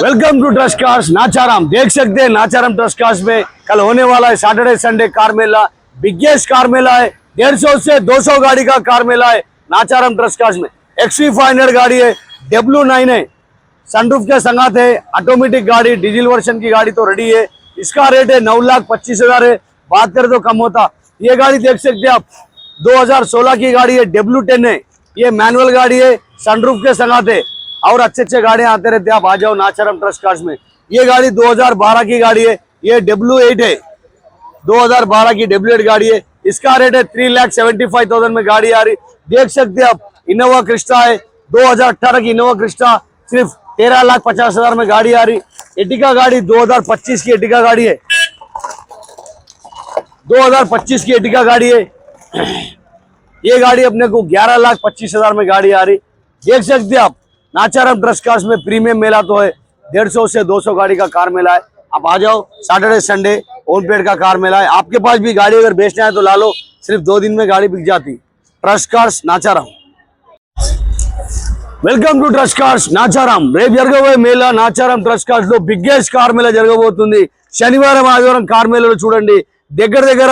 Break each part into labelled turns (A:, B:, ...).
A: Welcome to Trust Cars Nacharam. देख सकते हैं नाचाराम ट्रस्ट कार्स में कल होने वाला है सैटरडे संडे कार मेला। बिगेस्ट कार मेला है। 150 से 200 गाड़ी का कार मेला है नाचाराम ट्रस्ट कार्स में। XV500 गाड़ी है, W9 है, सनरूफ के संगात है, ऑटोमेटिक गाड़ी, डीजल वर्जन की गाड़ी तो रेडी है। इसका रेट है 9,25,000 है। बात करें तो कम होता। ये गाड़ी देख सकते हैं आप, 2016 की गाड़ी है, W10 है। ये मैनुअल गाड़ी है, सनरूफ के संगात है और अच्छे अच्छे गाड़ियां आते रहते हैं। आप आ जाओ नाचाराम ट्रस्ट कार्स में। ये गाड़ी 2012 की गाड़ी है, ये W8 है, 2012 की W8 गाड़ी है। इसका रेट है 3,75,000 में गाड़ी आ रही। देख सकते हैं आप, इनोवा क्रिस्टा है, 2018 की इनोवा क्रिस्टा सिर्फ 13,50,000 में गाड़ी आ रही। एटिका गाड़ी 2025 की एटिका गाड़ी है, 2025 की एटिका गाड़ी है। ये गाड़ी अपने को 11,25,000 में गाड़ी आ रही। देख सकते हैं आप, नाचाराम ट्रस्ट कार्स में प्रीमियम मेला तो है। 150 से 200 गाड़ी का कार मेला है। आप आ जाओ, सैटरडे संडे ओन पेड का कार मेला है। आपके पास भी गाड़ी अगर बेचना है तो ला लो, सिर्फ 2 दिन में गाड़ी बिक जाती। Trust Cars Nacharam. Welcome to trust cars Nacharam. రేపు జరగబోయే మేళా నాచారం ట్రస్ట్ కార్స్ లో బిగ్గెస్ట్ కార్ మేళా జరగబోతుంది। శనివారం ఆదివారం కార్ మేళాలో చూడండి, దగ్గర దగ్గర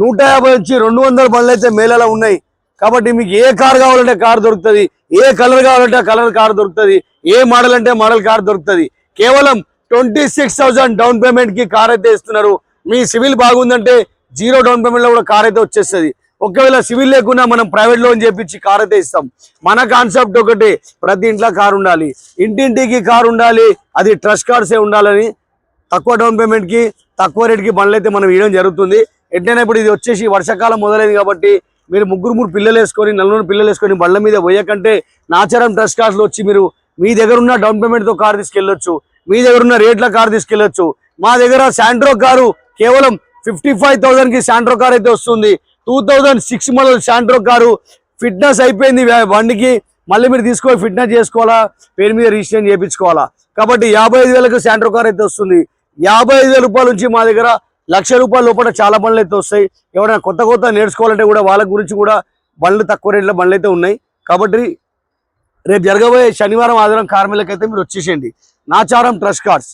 A: 150 నుంచి 200 బండ్లు అయితే మేళాలో ఉన్నాయి। కాబట్టి మీకు ఏ కార్ కావాలంటే కార్ దొరుకుతుంది, ఏ కలర్ కావాలంటే కలర్ కార్ దొరుకుతుంది, ఏ మోడల్ అంటే మోడల్ కార్ దొరుకుతుంది। కేవలం 26,000 డౌన్ పేమెంట్ కి కార్ అయితే ఇస్తున్నారు। మీ సివిల్ బాగుందంటే 0 డౌన్ పేమెంట్ లో కూడా కార్ అయితే వచ్చేస్తుంది। ఒకవేళ సివిల్ లేకుండా మనం ప్రైవేట్ లోన్ చేపించి కార్ అయితే ఇస్తాం। మన కాన్సెప్ట్ ఒకటి, ప్రతి ఇంట్లో కార్ ఉండాలి, ఇంటింటికి కార్ ఉండాలి, అది ట్రస్ట్ కార్సే ఉండాలని తక్కువ డౌన్ పేమెంట్ కి తక్కువ రేట్ కి బండ్లు అయితే మనం ఇవ్వడం జరుగుతుంది। ఎట్లయినా ఇప్పుడు ఇది వచ్చేసి వర్షాకాలం మొదలైంది కాబట్టి మీరు ముగ్గురు పిల్లలు వేసుకొని 4 పిల్లలు వేసుకొని బండ్ల మీద పోయకంటే నాచారం ట్రస్ట్ కార్స్ లో వచ్చి మీరు మీ దగ్గర ఉన్న డౌన్ పేమెంట్ తో కార్ తీసుకెళ్లొచ్చు, మీ దగ్గర ఉన్న రేట్ల కార్ తీసుకెళ్లొచ్చు। మా దగ్గర శాంట్రో కారు కేవలం 55,000 కి శాంట్రో కార్ అయితే వస్తుంది। 2006 మోడల్ శాంట్రో కారు ఫిట్నెస్ అయిపోయింది బండికి, మళ్ళీ మీరు తీసుకొని ఫిట్నెస్ చేసుకోవాలా, పేరు మీద రిజిస్ట్రేషన్ చేయించుకోవాలా। కాబట్టి 55,000కు శాంట్రో కార్ అయితే వస్తుంది। 55,000 రూపాయల నుంచి మా దగ్గర 1,00,000 రూపాయల లోపల చాలా బండ్లు అయితే వస్తాయి। ఎవరైనా కొత్త నేర్చుకోవాలంటే కూడా వాళ్ళ గురించి కూడా బండ్లు తక్కువ రేట్ల బండ్లు అయితే ఉన్నాయి। కాబట్టి రేపు జరగబోయే శనివారం ఆదివారం కార్ మేళకి అయితే మీరు వచ్చేసేయండి నాచారం ట్రస్ట్ కార్స్।